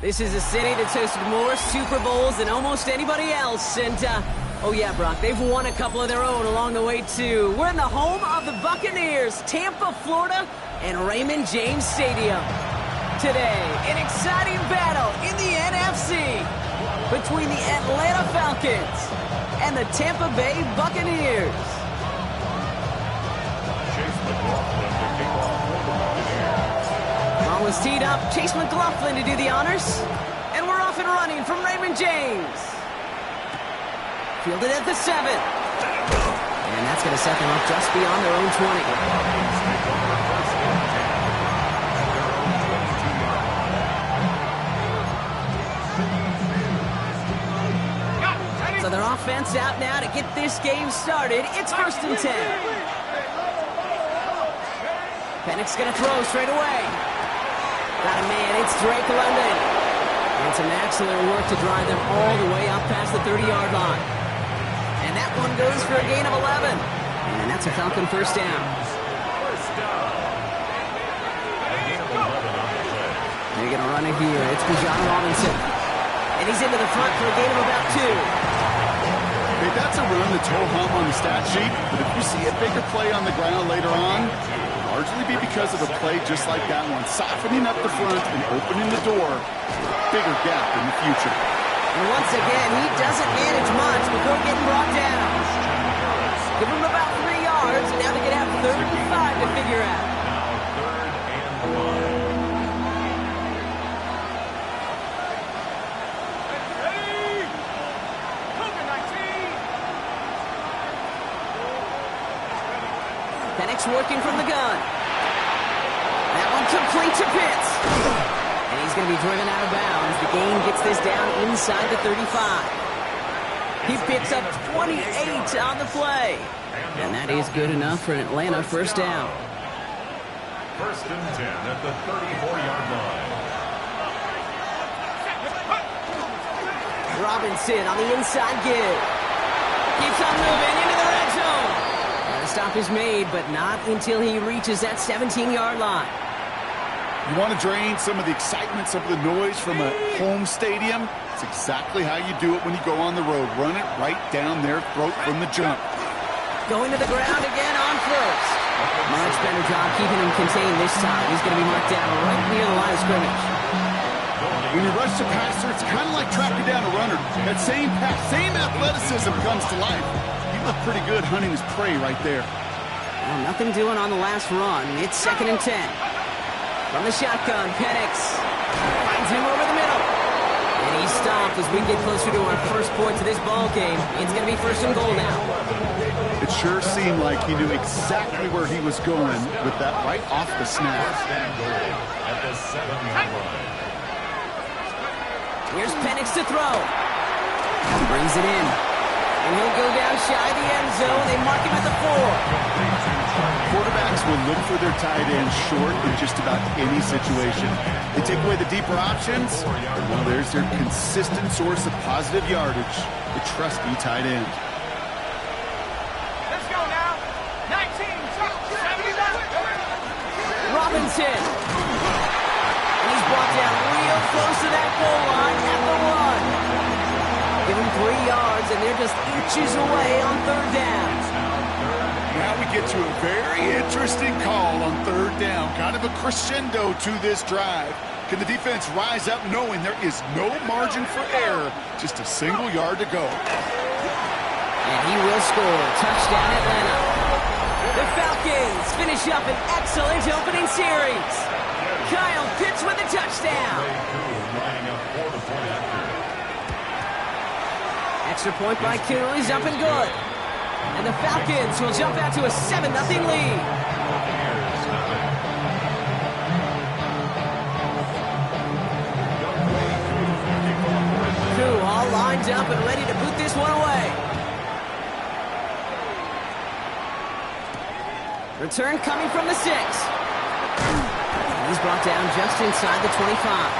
This is a city that's hosted more Super Bowls than almost anybody else. And, oh yeah, Brock, they've won a couple of their own along the way, too. We're in the home of the Buccaneers, Tampa, Florida, and Raymond James Stadium. Today, an exciting battle in the NFC between the Atlanta Falcons and the Tampa Bay Buccaneers. Ball was teed up. Chase McLaughlin to do the honors. And we're off and running from Raymond James. Fielded at the 7. And that's going to set them up just beyond their own 20. So their offense out now to get this game started. It's 1st and 10. Penix going to throw straight away. Got a man, it's Drake London. And some excellent work to drive them all the way up past the 30-yard line. And that one goes for a gain of 11. And that's a Falcon first down. They're going to run it here. It's Bijan Robinson. And he's into the front for a gain of about 2. Hey, that's a run that's ho-hum on the stat sheet, but if you see a bigger play on the ground later on, it'll largely be because of a play just like that one, softening up the front and opening the door for a bigger gap in the future. And once again, he doesn't manage much before getting brought down. Give him about 3 yards, and now they're going to have 3rd and 5 to figure out. Penix working from the gun. That one complete to Pitts. And he's going to be driven out of bounds. The gain gets this down inside the 35. He picks up 28 on the play. And that is good enough for an Atlanta first down. 1st and 10 at the 34-yard line. Robinson on the inside give. Keeps on moving into the red zone. The stop is made, but not until he reaches that 17-yard line. You want to drain some of the excitement, some of the noise from a home stadium? It's exactly how you do it when you go on the road. Run it right down their throat from the jump. Going to the ground again on first. Much better job keeping him contained this time. He's going to be marked down right near the line of scrimmage. When you rush the passer, it's kind of like tracking down a runner. That same pass, same athleticism comes to life. Look pretty good hunting his prey right there. Well, nothing doing on the last run. It's 2nd and 10. From the shotgun, Penix finds him over the middle. And he's stopped as we get closer to our first points of this ball game. It's going to be 1st and goal now. It sure seemed like he knew exactly where he was going with that right off the snap. At the 7-yard line. Here's Penix to throw. Brings it in. And he'll go down shy of the end zone. They mark him at the 4. Quarterbacks will look for their tight end short in just about any situation. They take away the deeper options. Well, there's their consistent source of positive yardage, the trusty tight end. Let's go now. 19, 71. Robinson. And he's brought down real close to that goal line at the 1. Give him 3 yards, and they're just inches away on 3rd down. Now we get to a very interesting call on 3rd down. Kind of a crescendo to this drive. Can the defense rise up knowing there is no margin for error? Just a single yard to go. And he will score. Touchdown, Atlanta. The Falcons finish up an excellent opening series. Kyle Pitts with a touchdown. Extra point by Kittle is up and good. And the Falcons will jump out to a 7-0 lead. Two all lined up and ready to boot this one away. Return coming from the 6. And he's brought down just inside the 25.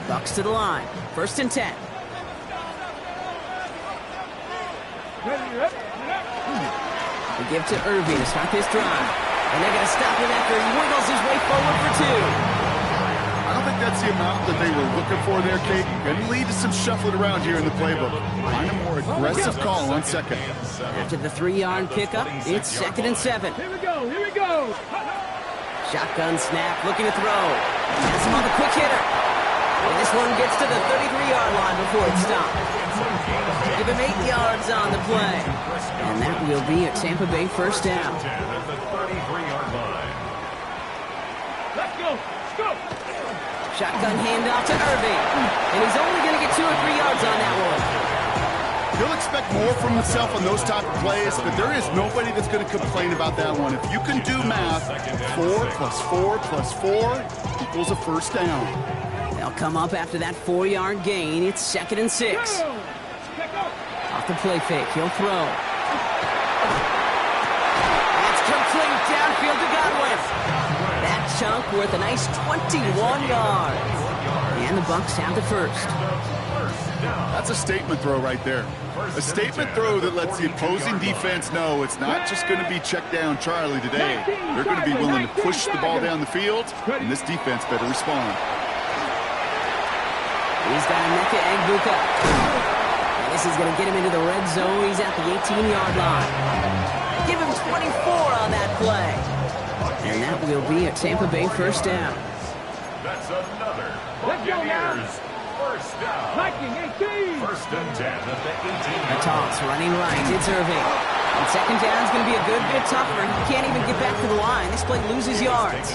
Bucks to the line. 1st and 10. They give to Irving to start this drive. And they're going to stop him after he wiggles his way forward for 2. I don't think that's the amount that they were looking for there, Kate. Going to lead to some shuffling around here in the playbook. Find a more aggressive call on second. After the 3-yard pickup, it's 2nd and 7. Here we go, here we go. Shotgun snap, looking to throw. Has him on the quick hitter. And this one gets to the 33-yard line before it's stopped. Give him 8 yards on the play. And that will be a Tampa Bay first down. Let's go, let's go. Shotgun handoff to Irving. And he's only going to get 2 or 3 yards on that one. He'll expect more from himself on those type of plays, but there is nobody that's going to complain about that one. If you can do math, 4 plus 4 plus 4 equals a first down. They'll come up after that 4-yard gain. It's 2nd and 6. Off the play fake, he'll throw. That's complete downfield to Godwin. That chunk worth a nice 21 yards. And the Bucs have the first. That's a statement throw right there. A statement throw that lets the opposing defense know it's not just going to be check down Charlie today. They're going to be willing to push the ball down the field, and this defense better respond. He's got Emeka Egbuka. And this is going to get him into the red zone. He's at the 18-yard line. Give him 24 on that play. And that will be a Tampa Bay first down. That's another Buccaneers first down. Viking 18. 1st and 10 at the 18. A toss running right. It's Irving. And 2nd down is going to be a good bit tougher. He can't even get back to the line. This play loses yards.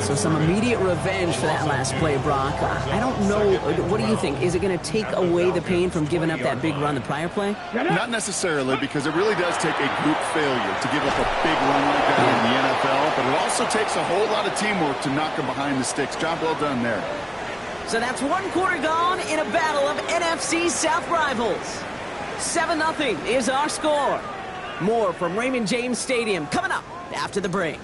So some immediate revenge for that last play, Brock. I don't know. What do you think? Is it going to take away the pain from giving up that big run the prior play? Not necessarily, because it really does take a group failure to give up a big run like that in the NFL, but it also takes a whole lot of teamwork to knock them behind the sticks. Job well done there. So that's 1 quarter gone in a battle of NFC South rivals. 7-0 is our score. More from Raymond James Stadium coming up after the break.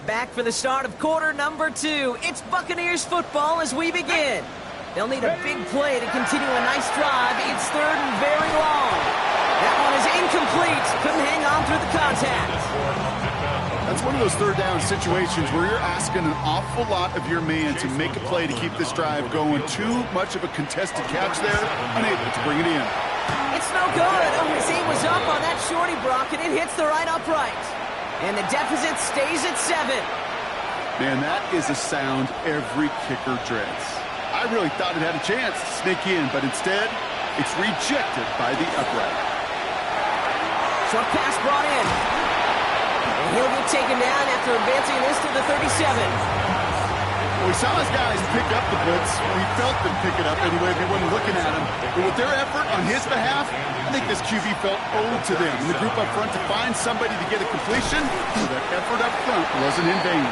Back for the start of quarter number 2. It's Buccaneers football as we begin. They'll need a big play to continue a nice drive. It's 3rd and very long. That one is incomplete. Couldn't hang on through the contact. That's one of those 3rd down situations where you're asking an awful lot of your man to make a play to keep this drive going. Too much of a contested catch there, unable to bring it in. It's no good. Oh, his aim was up on that shorty, Brock, and it hits the right upright. And the deficit stays at 7. Man, that is a sound every kicker dreads. I really thought it had a chance to sneak in, but instead, it's rejected by the upright. Short pass brought in. And he'll get taken down after advancing this to the 37. Well, we saw his guys pick up the blitz. We felt them pick it up anyway if they weren't looking at him. But with their effort on his behalf, I think this QB felt owed to them and the group up front to find somebody to get a completion, so that effort up front wasn't in vain.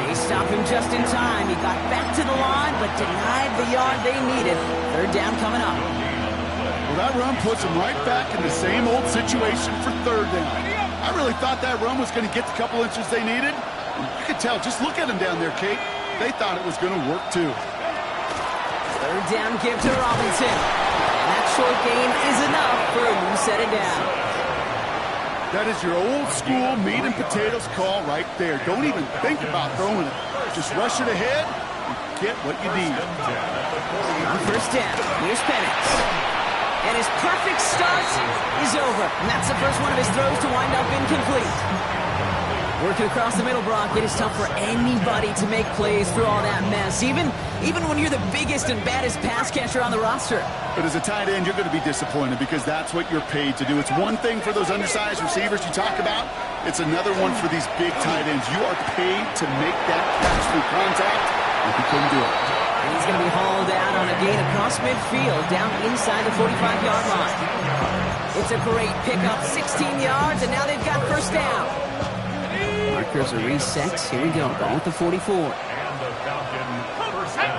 They stopped him just in time. He got back to the line, but denied the yard they needed. 3rd down coming up. Well, that run puts them right back in the same old situation for 3rd down. I really thought that run was going to get the couple inches they needed. And you could tell, just look at them down there, Kate. They thought it was going to work too. 3rd down give to Robinson. That short gain is enough for a new set it down. That is your old school meat and potatoes call right there. Don't even think about throwing it. Just rush it ahead and get what you need. On 1st down, here's Penix. And his perfect start is over. And that's the first one of his throws to wind up incomplete. Working across the middle, Brock, it is tough for anybody to make plays through all that mess, even when you're the biggest and baddest pass catcher on the roster. But as a tight end, you're going to be disappointed because that's what you're paid to do. It's one thing for those undersized receivers you talk about. It's another one for these big tight ends. You are paid to make that catch through contact, and you couldn't do it. And he's going to be hauled out on a gain across midfield, down inside the 45-yard line. It's a great pickup, 16 yards, and now they've got 1st down. Markers are reset. Here we go. Ball with the 44. And the Falcon first down.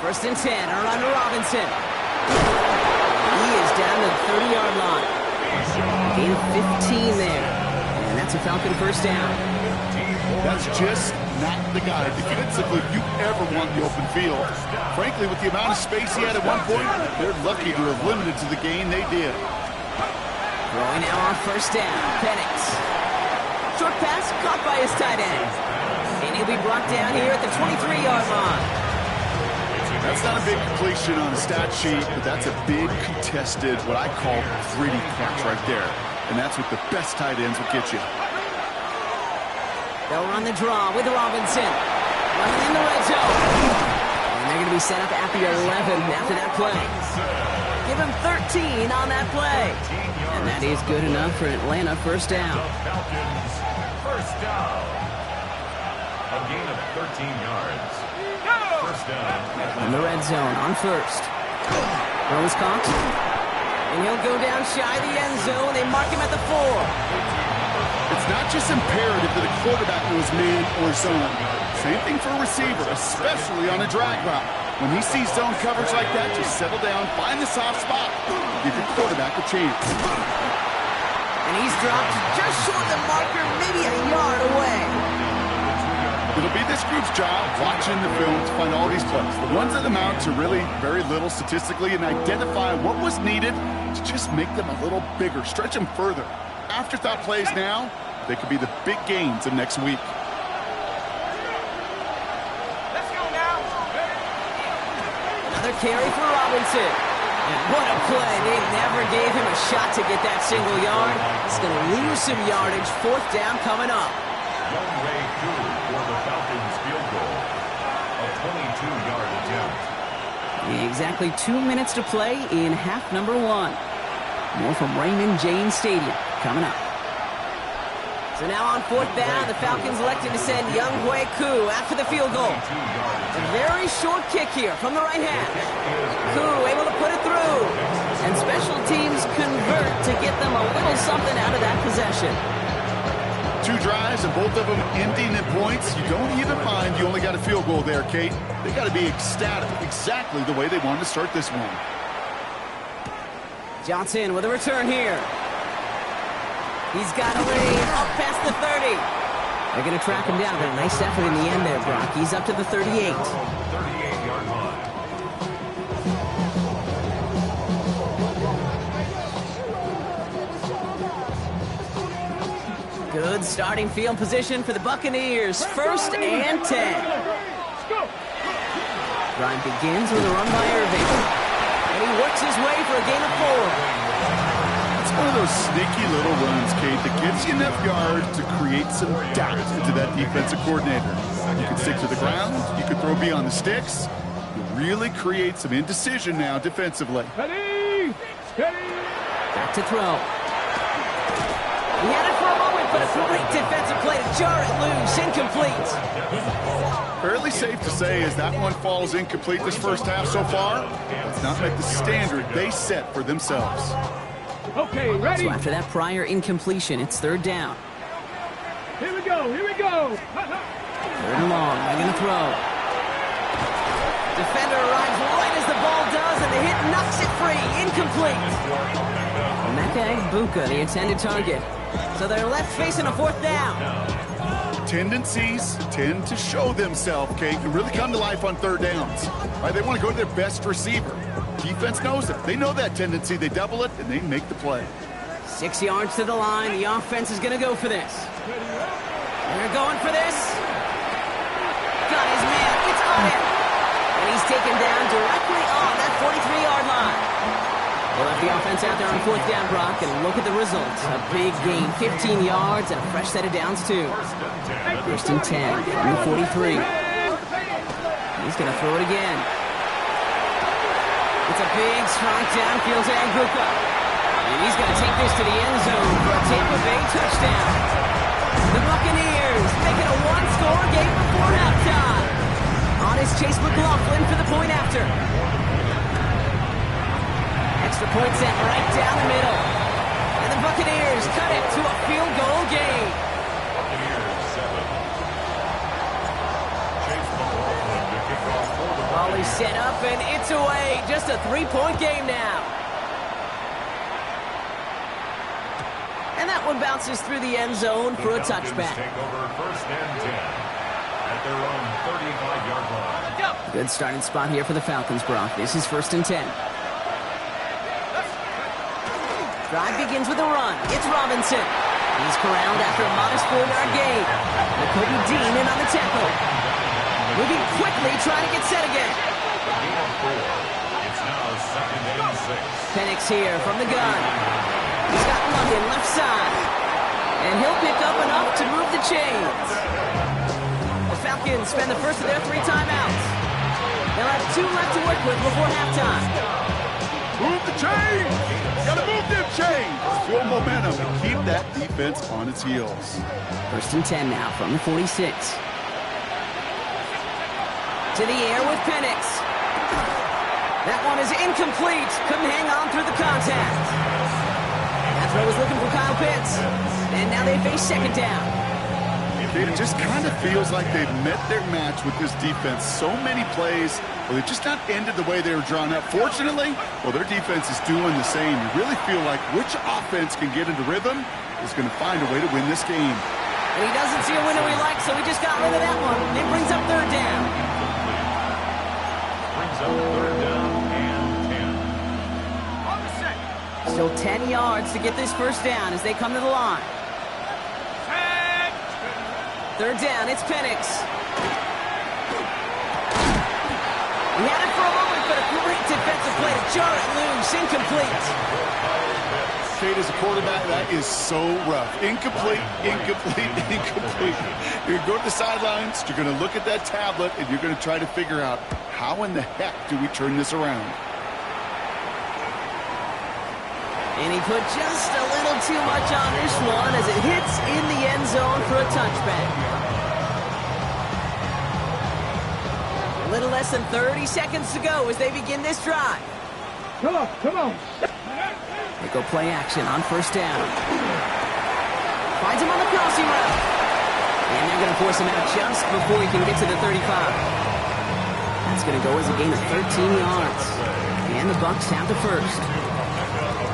1st and 10. A run to Robinson. He is down to the 30-yard line. Gain of 15 there. And that's a Falcon first down. That's just not the guy defensively you ever want in the open field. Frankly, with the amount of space he had at one point, they're lucky to have limited to the gain they did. Throwing now on first down. Penix. Short pass caught by his tight end. And he'll be brought down here at the 23-yard line. That's not a big completion on a stat sheet, but that's a big contested, what I call gritty catch right there. And that's what the best tight ends will get you. They'll run the draw with Robinson. Running in the red zone. And they're going to be set up at the 11 after that play. Give him 13 on that play. And that is good enough for Atlanta first down. Falcons first down. A gain of 13 yards. First down. In the red zone on first. Throws caught. And he'll go down shy of the end zone. They mark him at the 4. It's not just imperative that a quarterback knows man or zone. Same thing for a receiver, especially on a drag route. When he sees zone coverage like that, just settle down, find the soft spot, give your quarterback a chance. And he's dropped just short of the marker, maybe a yard away. It'll be this group's job watching the film to find all these plays. The ones that amount to really very little statistically and identify what was needed to just make them a little bigger, stretch them further. Afterthought plays now, they could be the big gains of next week. Let's go now. Another carry for Robinson. And what a play. They never gave him a shot to get that single yard. He's going to lose some yardage. Fourth down coming up. Younghoe Koo for the Falcons field goal. A 22-yard attempt. Exactly 2 minutes to play in half number 1. More from Raymond James Stadium coming up. So now on fourth down, the Falcons elected to send Younghoe Koo after the field goal. A very short kick here from the right hash. Koo able to put it through. And special teams convert to get them a little something out of that possession. 2 drives and both of them ending in points. You don't even mind you only got a field goal there, Kate. They got to be ecstatic, exactly the way they wanted to start this one. Johnson with a return here. He's got a lead up past the 30. They're going to track him down, but a nice effort in the end there, Brock. He's up to the 38. 38-yard line. Good starting field position for the Buccaneers. First and 10. Drive begins with a run by Irving. And he works his way for a gain of 4. It's one of those sneaky little runs, Kate, that gives you enough yards to create some doubt into that defensive coordinator. You can stick to the ground. You can throw beyond the sticks. You really create some indecision now defensively. Steady! Steady! Back to throw. He had it for a moment, but a great defensive play to jar it loose. Incomplete. Fairly safe to say as that one falls incomplete this first half so far, it's not met the standard they set for themselves. Okay, ready? So after that prior incompletion, it's third down. Here we go, here we go. Third and long, they're going to throw. Defender arrives right as the ball does, and the hit knocks it free. Incomplete. And that guy, Buka, the intended target. So they're left facing a fourth down. Tendencies tend to show themselves, Kate, and really come to life on third downs. Right, they want to go to their best receiver. Defense knows it. They know that tendency. They double it, and they make the play. 6 yards to the line. The offense is going to go for this. They're going for this. Got his man. It's on him. And he's taken down directly on that 43-yard line. They left the offense out there on fourth down, Brock, and look at the results. A big gain, 15 yards, and a fresh set of downs, too. First and 10 from the 43. He's going to throw it again. It's a big, strong downfield to Buka. And he's going to take this to the end zone for a Tampa Bay touchdown. The Buccaneers make it a one-score game before halftime. On is Chase McLaughlin for the point after. Extra point set right down the middle. And the Buccaneers cut it to a field goal game. Buccaneers 7. Chase McLaughlin to kick off for the Ball is set up and it's away. Just a 3-point game now. And that one bounces through the end zone for a touchback. Take over first and 10 at their own 35-yard line. Good starting spot here for the Falcons, Brock. This is first and 10. Drive begins with a run. It's Robinson. He's corralled after a modest 4-yard gain. Kobe Dean in on the tackle. Moving quickly, trying to get set again. Gain of 4. It's now second and 6. Penix here from the gun. He's got London left side. And he'll pick up enough to move the chains. The Falcons spend the first of their 3 timeouts. They'll have 2 left to work with before halftime. Move the chains! Gotta move them chains! Fuel momentum and keep that defense on its heels. First and 10 now from the 46. To the air with Penix. That one is incomplete. Couldn't hang on through the contact. That throw was looking for Kyle Pitts. And now they face second down. It just kind of feels like they've met their match with this defense. So many plays, well, they've just not ended the way they were drawn up. Fortunately, well, their defense is doing the same. You really feel like which offense can get into rhythm is going to find a way to win this game. And he doesn't see a window he likes, so he just got rid of that one. It brings up third down. Brings up third down and 10. Still 10 yards to get this first down as they come to the line. Third down, it's Penix. He had it for a moment, but a great defensive play to jar it loose. Incomplete. Kate, as a quarterback, that is so rough. Incomplete, incomplete, incomplete. You're going to go to the sidelines, you're going to look at that tablet, and you're going to try to figure out how in the heck do we turn this around. And he put just a little too much on this one as it hits in the end zone for a touchback. A little less than 30 seconds to go as they begin this drive. Come on, come on. They go play action on first down. Finds him on the crossing route. And they're going to force him out just before he can get to the 35. That's going to go as a gain of 13 yards. And the Bucs have the first.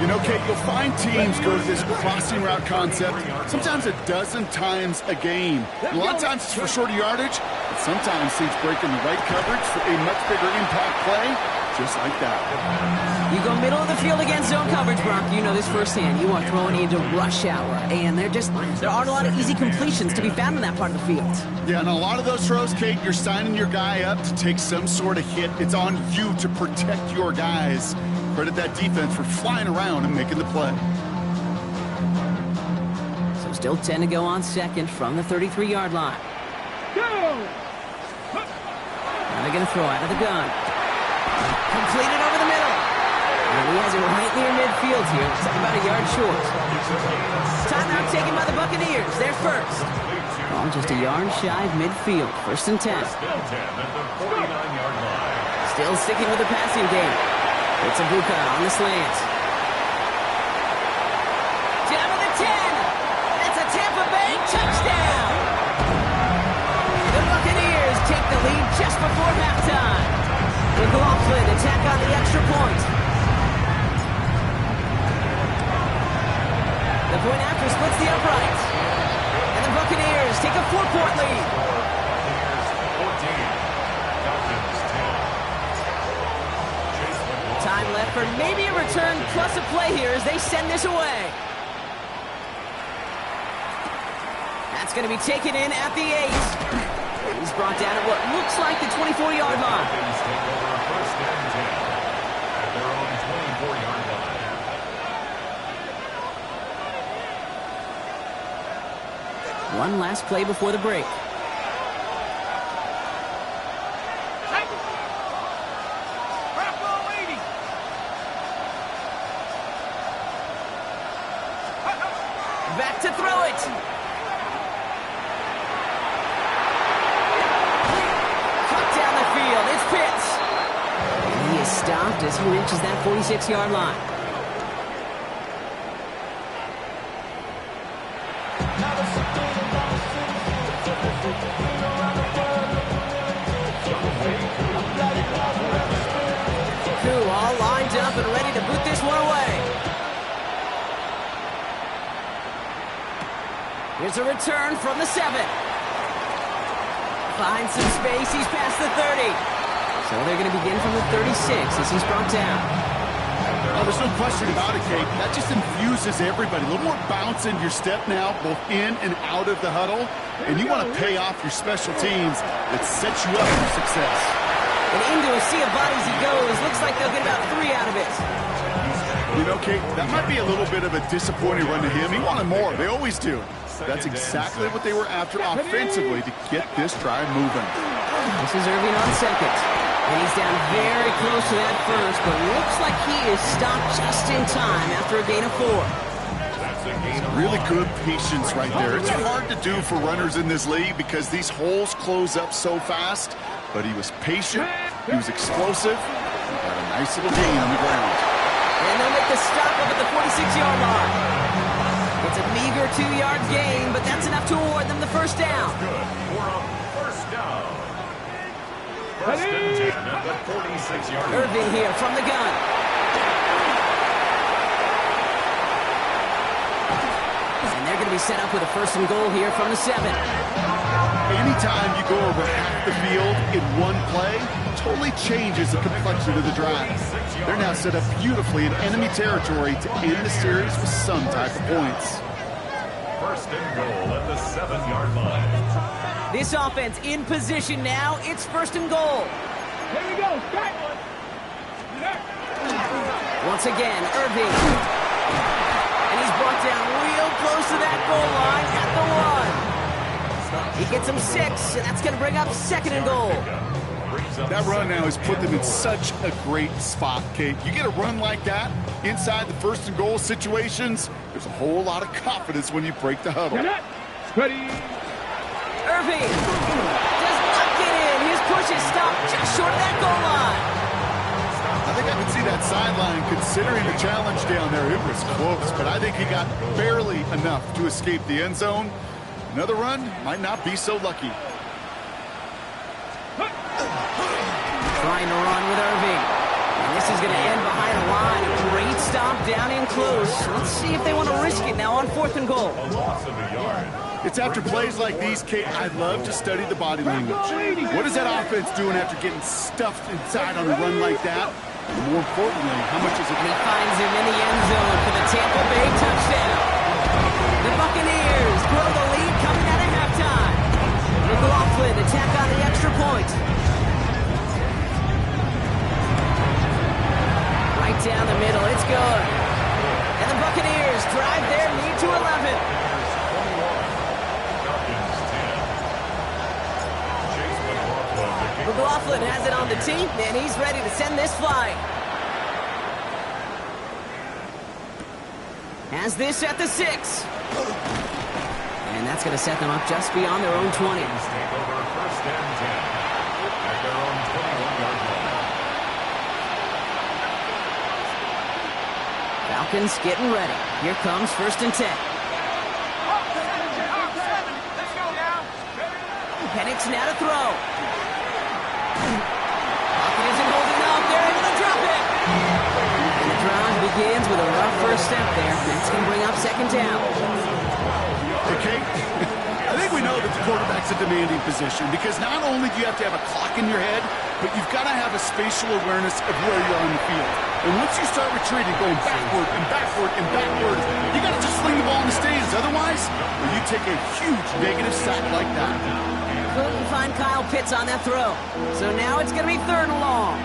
You know, Kate, you'll find teams go to this crossing route concept sometimes a dozen times a game. And a lot of times it's for shorter yardage, but sometimes teams break in the right coverage for a much bigger impact play, just like that. You go middle of the field against zone coverage, Brock. You know this firsthand. You are throwing into rush hour, and there aren't a lot of easy completions to be found in that part of the field. Yeah, and a lot of those throws, Kate, you're signing your guy up to take some sort of hit. It's on you to protect your guys. Credit that defense for flying around and making the play. So still 10 to go on second from the 33-yard line. Go! Now they're going to throw out of the gun. Completed over the middle. And he has it right near midfield here. It's about a yard short. Timeout taken by the Buccaneers. They're first. Ball just a yard shy of midfield. First and 10. First and 10 at the 49-yard line. Still sticking with the passing game. It's Ibuka on the slant. Down to the 10. That's a Tampa Bay touchdown. The Buccaneers take the lead just before halftime. Gmfl attack on the extra point. The point after splits the upright. And the Buccaneers take a 4-point lead. Buccaneers 14. Falcons 10. Time left for maybe a return plus a play here as they send this away. That's going to be taken in at the 8. He's brought down at what looks like the 24-yard line. Falcons take over first and 10 at their own 24-yard line. One last play before the break. Back to throw it. Cut down the field. It's Pitts. And he is stopped as he reaches that 46-yard line. Crew all lined up and ready to boot this one away. Here's a return from the 7. Finds some space. He's past the 30. So they're going to begin from the 36 as he's brought down. Oh, there's no question about it, Kate. That just infuses everybody. A little more bounce in your step now, both in and out of the huddle. And you want to pay off your special teams that sets you up for success. And into a sea of bodies he goes. Looks like they'll get about 3 out of it. You know, Kate, that might be a little bit of a disappointing run to him. He wanted more. They always do. That's exactly what they were after offensively to get this drive moving. This is Irving on second. And he's down very close to that first, but looks like he is stopped just in time after a gain of 4. Really good patience right there. It's hard to do for runners in this league because these holes close up so fast. But he was patient, he was explosive, and got a nice little gain on the ground. And they'll make the stop up at the 46-yard line. It's a meager 2-yard gain, but that's enough to award them the first down. Good for a first down. First and 10 at the 46-yard line. Irving here from the gun. And they're going to be set up with a first and goal here from the 7. Anytime you go over half the field in one play, totally changes the complexion of the drive. They're now set up beautifully in enemy territory to end the series with some type of points. First and goal at the 7-yard line. This offense in position now. It's first and goal. Here we go. Back. Once again, Irving. And he's brought down real close to that goal line at the 1. He gets him 6, and that's going to bring up second and goal. That run now has put them in such a great spot, Kate. You get a run like that inside the first and goal situations, there's a whole lot of confidence when you break the huddle. Ready. Irving does not get in. His push is stopped just short of that goal line. I think I can see that sideline considering the challenge down there. It was close, but I think he got barely enough to escape the end zone. Another run might not be so lucky. Trying to run with Irving. And this is going to end behind the line. A great stop down in close. Let's see if they want to risk it now on fourth and goal. A loss of a yard. It's after plays like these, Kate, I love to study the body language. What is that offense doing after getting stuffed inside on a run like that? And more importantly, how much is it? And he finds him in the end zone for the Tampa Bay touchdown. The Buccaneers grow the lead coming out of halftime. McLaughlin attack on the extra point. Right down the middle, it's good. And the Buccaneers drive their lead to 11. McLaughlin has it on the tee, and he's ready to send this flying. Has this at the 6. And that's going to set them up just beyond their own 20. Take over first and 10 at their own 21-yard line. Falcons getting ready. Here comes first and 10. Penix now to throw. Pocket isn't holding up. They're able to drop it. And the drive begins with a rough first step there. That's going to bring up second down. Okay, I think we know that the quarterback's a demanding position because not only do you have to have a clock in your head, but you've got to have a spatial awareness of where you are on the field. And once you start retreating, going backward and backward and backward, you got to just sling the ball in the stands. Otherwise, you take a huge negative sack like that. Couldn't find Kyle Pitts on that throw. So now it's going to be third and long.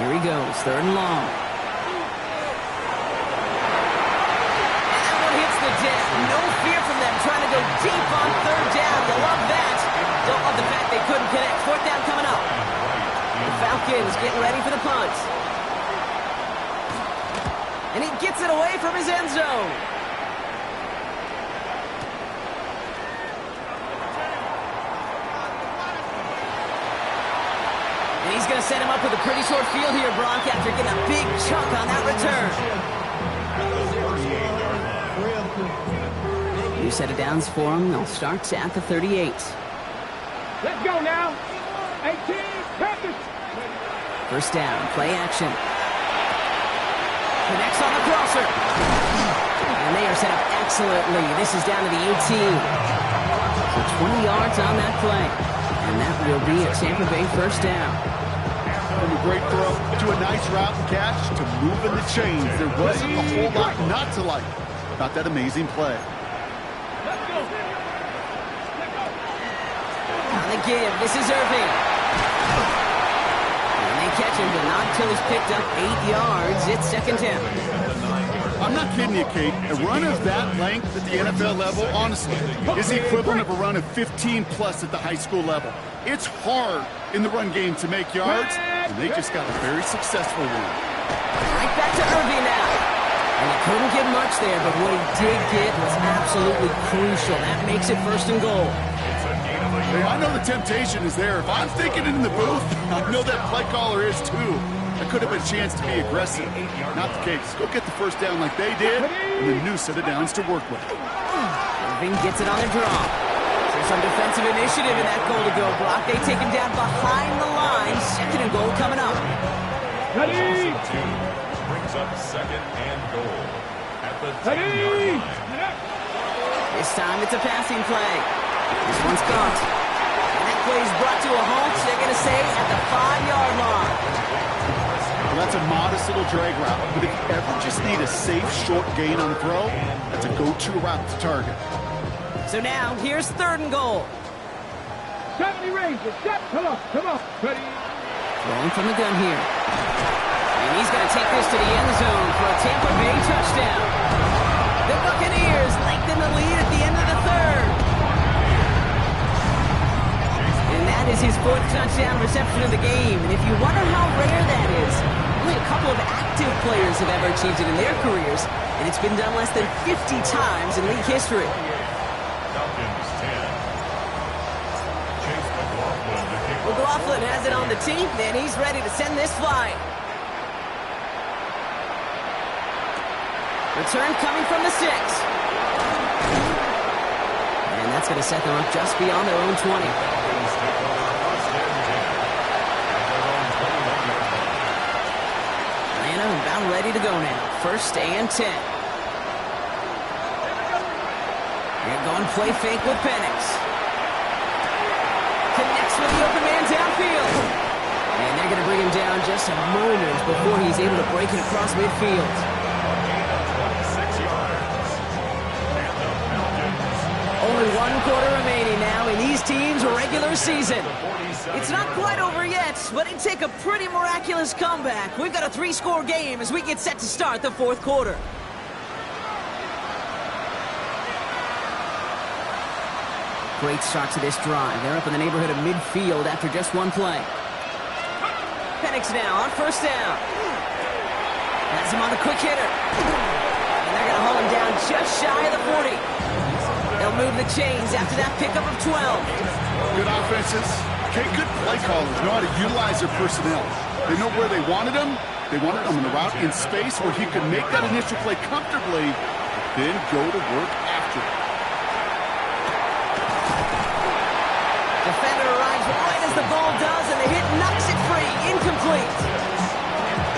Here he goes, third and long. And that one hits the deck. No fear from them trying to go deep on third down. You love that. Don't love the fact they couldn't connect. Fourth down coming up. The Falcons getting ready for the punt. And he gets it away from his end zone. And he's going to set him up with a pretty short field here, Brock, after getting a big chunk on that return. New set of downs for him. They'll start at the 38. Let's go now. 18, practice. First down, play action. Connects on the crosser. And they are set up excellently. This is down to the 18. So 20 yards on that play. And that will be a Tampa Bay first down. From a great throw to a nice route and catch to moving the chains. There wasn't a whole lot not to like about that amazing play. On the give, this is Irving. And they catch him, but not until he's picked up 8 yards. It's second down. I'm not kidding you, Kate. A run of that length at the NFL level, honestly, is the equivalent of a run of 15-plus at the high school level. It's hard in the run game to make yards, and they just got a very successful one. Right back to Irving now. And he couldn't get much there, but what he did get was absolutely crucial. That makes it first and goal. Hey, I know the temptation is there. If I'm thinking it in the booth, I know that play caller is too. That could have been a chance to be aggressive. Not the case. Go get the first down like they did, and a new set of downs to work with. Irving gets it on the draw. So some defensive initiative in that goal-to-go block. They take him down behind the line. Second and goal coming up. Ready? Brings up second and goal at the 10-yard line. This time it's a passing play. This one's caught. And that play is brought to a halt, they're going to say, at the 5-yard line. Well, that's a modest little drag route, but if you ever just need a safe, short gain on the throw, that's a go-to route to target. So now, here's third and goal. 70 Rangers, step, come on, ready? Rolling from the gun here. And he's going to take this to the end zone for a Tampa Bay touchdown. The Buccaneers lengthen the lead at the end of the third. And that is his fourth touchdown reception of the game. And if you wonder how rare that is, only a couple of active players have ever achieved it in their careers, and it's been done less than 50 times in league history. Falcons 10. Chase McLaughlin to kick off. McLaughlin has it on the tee, and he's ready to send this flying. Return coming from the 6. And that's going to set them up just beyond their own 20. Atlanta about ready to go now. First and 10. They're going play fake with Penix. Connects with the open man downfield. And they're going to bring him down just a moment before he's able to break it across midfield. Only 1 quarter remaining now in these teams' regular season. It's not quite over yet, but it'd take a pretty miraculous comeback. We've got a 3-score game as we get set to start the fourth quarter. Great start to this drive. They're up in the neighborhood of midfield after just one play. Penix now on first down. Has him on the quick hitter. And they're going to haul him down just shy of the 40. They'll move the chains after that pickup of 12. Good offenses. Okay, good play callers know how to utilize their personnel. They know where they wanted them. They wanted them in the route in space where he could make that initial play comfortably, then go to work after it. Defender arrives right as the ball does, and the hit knocks it free. Incomplete.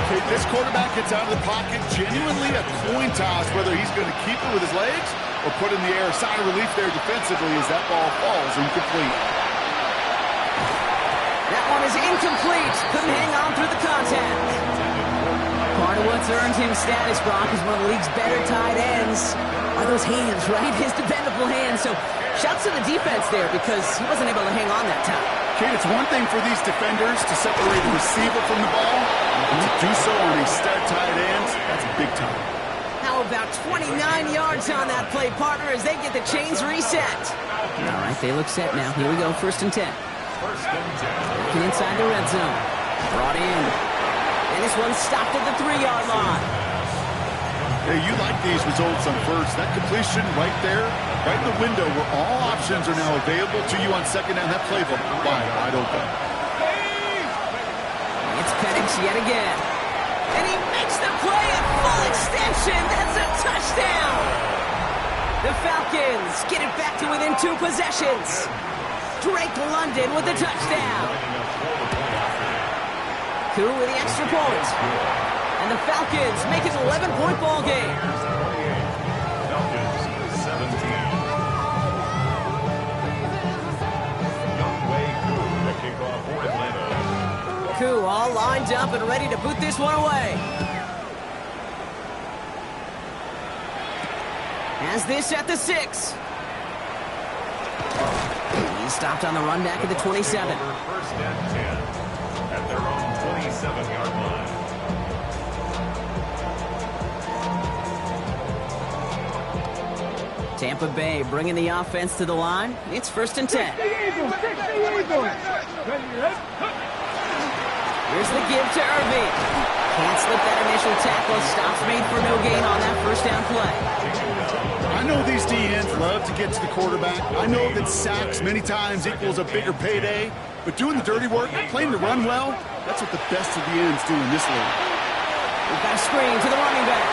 Okay, this quarterback gets out of the pocket, genuinely a coin toss whether he's going to keep it with his legs or put in the air. Sign of relief there defensively as that ball falls incomplete. That one is incomplete. Couldn't hang on through the contact. Part of what's earned him status, Brock, is one of the league's better tight ends. Are those hands, right? His dependable hands. So shouts to the defense there because he wasn't able to hang on that time. Kate, it's one thing for these defenders to separate a receiver from the ball, and to do so on a stud tight end, that's big time. How about 29 yards on that play, partner, as they get the chains reset? All right, they look set now. Here we go, first and 10. First and 10. Looking inside the red zone. Brought in. And this one stopped at the 3-yard line. Hey, you like these results on first. That completion right there, right in the window where all options are now available to you on second down. That playbook wide open. It's Penix yet again. And he makes the play a full extension. That's a touchdown. The Falcons get it back to within 2 possessions. Drake London with the touchdown. Koo with the extra point. And And the Falcons make it an 11-point ball game. Falcons 17. Youngway Koo, the kickoff for Atlanta. Koo all lined up and ready to boot this one away. Has this at the 6. He's stopped on the run back at the 27. First and 10 at their own 27-yard line. Tampa Bay bringing the offense to the line. It's first and 10. Here's the give to Irving. Can't slip that initial tackle. Stops made for no gain on that first down play. I know these DNs love to get to the quarterback. I know that sacks many times equals a bigger payday. But doing the dirty work, playing the run well, that's what the best of the ends do in this league. We've got a screen to the running back.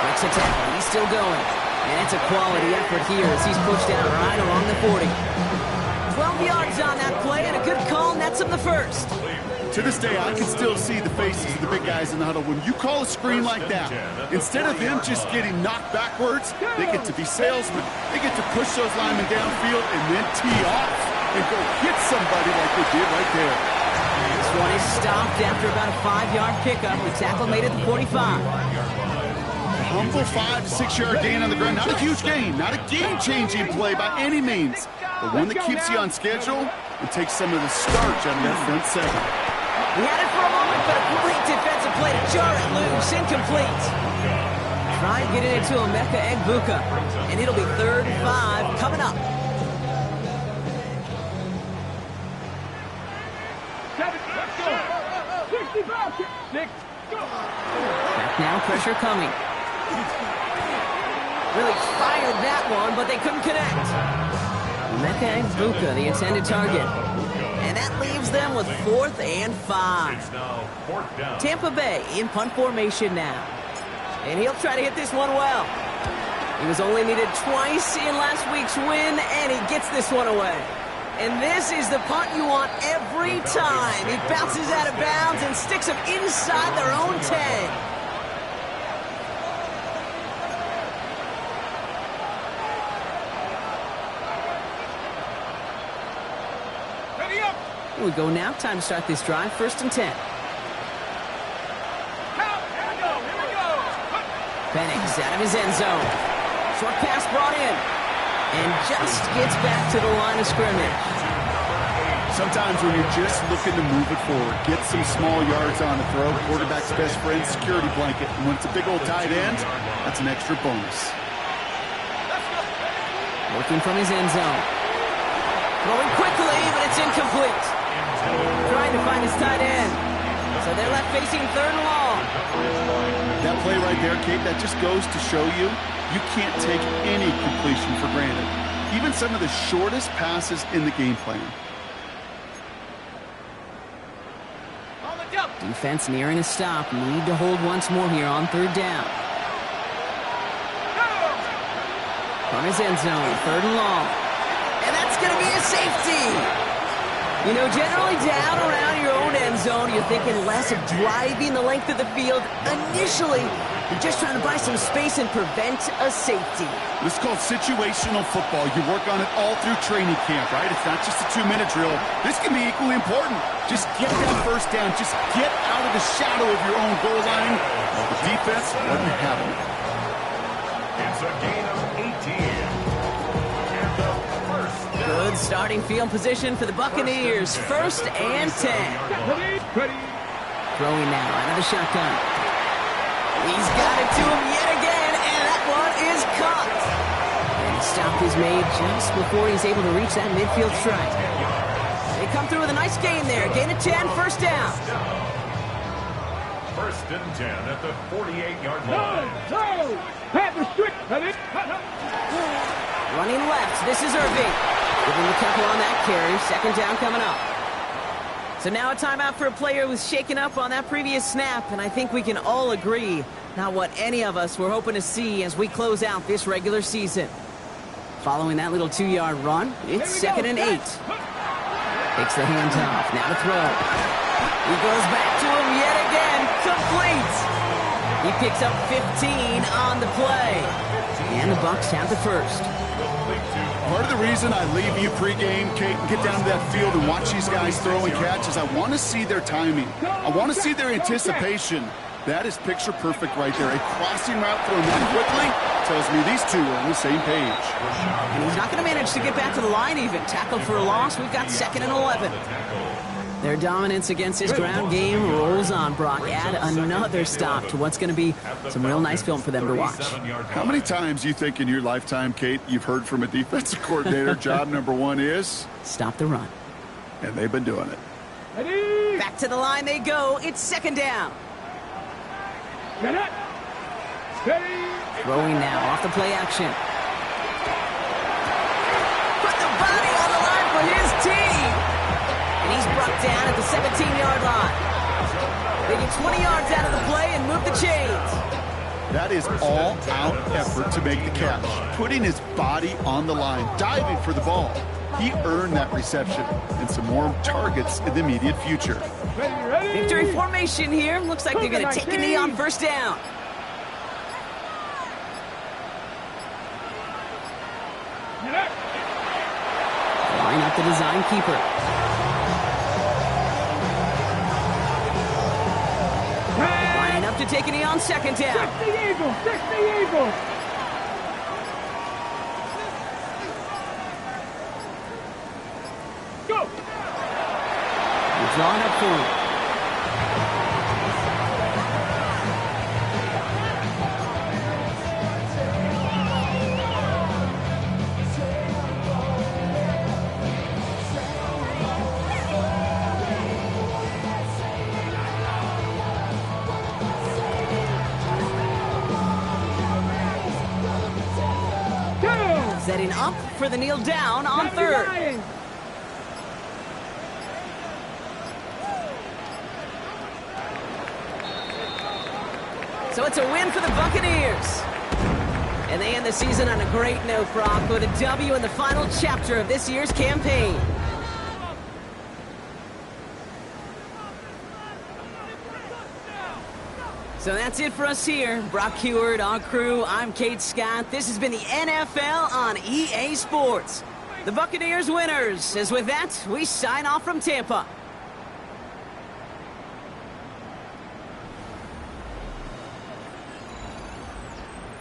Breaks a tackle. He's still going. And it's a quality effort here as he's pushed out right along the 40. 12 yards on that play and a good call nets him the first. To this day, I can still see the faces of the big guys in the huddle. When you call a screen like that, instead of them just getting knocked backwards, they get to be salesmen. They get to push those linemen downfield and then tee off and go hit somebody like they did right there. This one is stopped after about a 5-yard pickup. The tackle made it to 45. Humble 5 to 6 yard gain on the ground. Not a huge gain, not a game-changing play by any means, but one that keeps you on schedule and takes some of the starch out of that front seven. He had it for a moment, but a great defensive play to jar it loose. Incomplete. Try getting it to Emeka Egbuka, and it'll be 3rd and 5 coming up. 6. Back now, pressure coming. Really fired that one, but they couldn't connect. Emeka Egbuka, the intended target. And that leaves them with 4th and 5. It's now 4th down. Tampa Bay in punt formation now. And he'll try to hit this one well. He was only needed twice in last week's win, and he gets this one away. And this is the punt you want every time. He bounces out of bounds and sticks them inside their own 10. Here we go now. Time to start this drive. 1st and 10. Penix out of his end zone. Short pass brought in. And just gets back to the line of scrimmage. Sometimes when you're just looking to move it forward, get some small yards on the throw, quarterback's best friend, security blanket. And when it's a big old tight end, that's an extra bonus. Working from his end zone. Throwing quickly, but it's incomplete. Trying to find his tight end. So they're left facing 3rd and long. That play right there, Kate, that just goes to show you can't take any completion for granted. Even some of the shortest passes in the game plan. Defense nearing a stop. Need to hold once more here on 3rd down. From his end zone, 3rd and long. And that's going to be a safety. You know, generally down around your own end zone, you're thinking less of driving the length of the field. Initially, you're just trying to buy some space and prevent a safety. This is called situational football. You work on it all through training camp, right? It's not just a 2-minute drill. This can be equally important. Just get that first down. Just get out of the shadow of your own goal line. The defense wasn't having it. It's a gain of 18. And the first down. Good starting field position for the Buccaneers. 1st and 10. Throwing now out of the shotgun. He's got it to him yet again, and that one is caught. And the stop is made just before he's able to reach that midfield strike. They come through with a nice gain there. Gain of 10, 1st down. 1st and 10 at the 48-yard line. Running left, this is Irving. Give him a couple on that carry. 2nd down coming up. So now a timeout for a player who was shaken up on that previous snap, and I think we can all agree, not what any of us were hoping to see as we close out this regular season. Following that little 2-yard run, it's 2nd and 8. Takes the hands off, now to throw. He goes back to him yet again, complete. picks up 15 on the play. And the Bucs have the first. Part of the reason I leave you pregame, Kate, and get down to that field and watch these guys throw and catch is I want to see their timing. I want to see their anticipation. That is picture perfect right there. A crossing route thrown that quickly tells me these two are on the same page. And he's not going to manage to get back to the line even. Tackled for a loss. We've got 2nd and 11. Their dominance against his ground game rolls on, Brock. Add another stop to what's going to be some real nice film for them to watch. How many times you think in your lifetime, Kate, you've heard from a defensive coordinator, job number 1 is? Stop the run. And they've been doing it. Ready? Back to the line they go. It's 2nd down. Get it. Ready? Throwing now off the play action. Put the body on the line for his team. And he's brought down at the 17-yard line. They get 20 yards out of the play and move the chains. That is all-out effort to make the catch. Putting his body on the line, diving for the ball. He earned that reception and some more targets in the immediate future. Ready? Victory formation here. Looks like they're going to take a knee on 1st down. Get it. Line up the design keeper. Lining up to take a knee on 2nd down. 60 Eagles. 60 Eagles. Go. We're drawing up for him. Setting up for the kneel down on 3rd. So it's a win for the Buccaneers. And they end the season on a great note, Brock, with a W in the final chapter of this year's campaign. So that's it for us here. Brock Heward, our crew, I'm Kate Scott. This has been the NFL on EA Sports. The Buccaneers winners. As with that, we sign off from Tampa.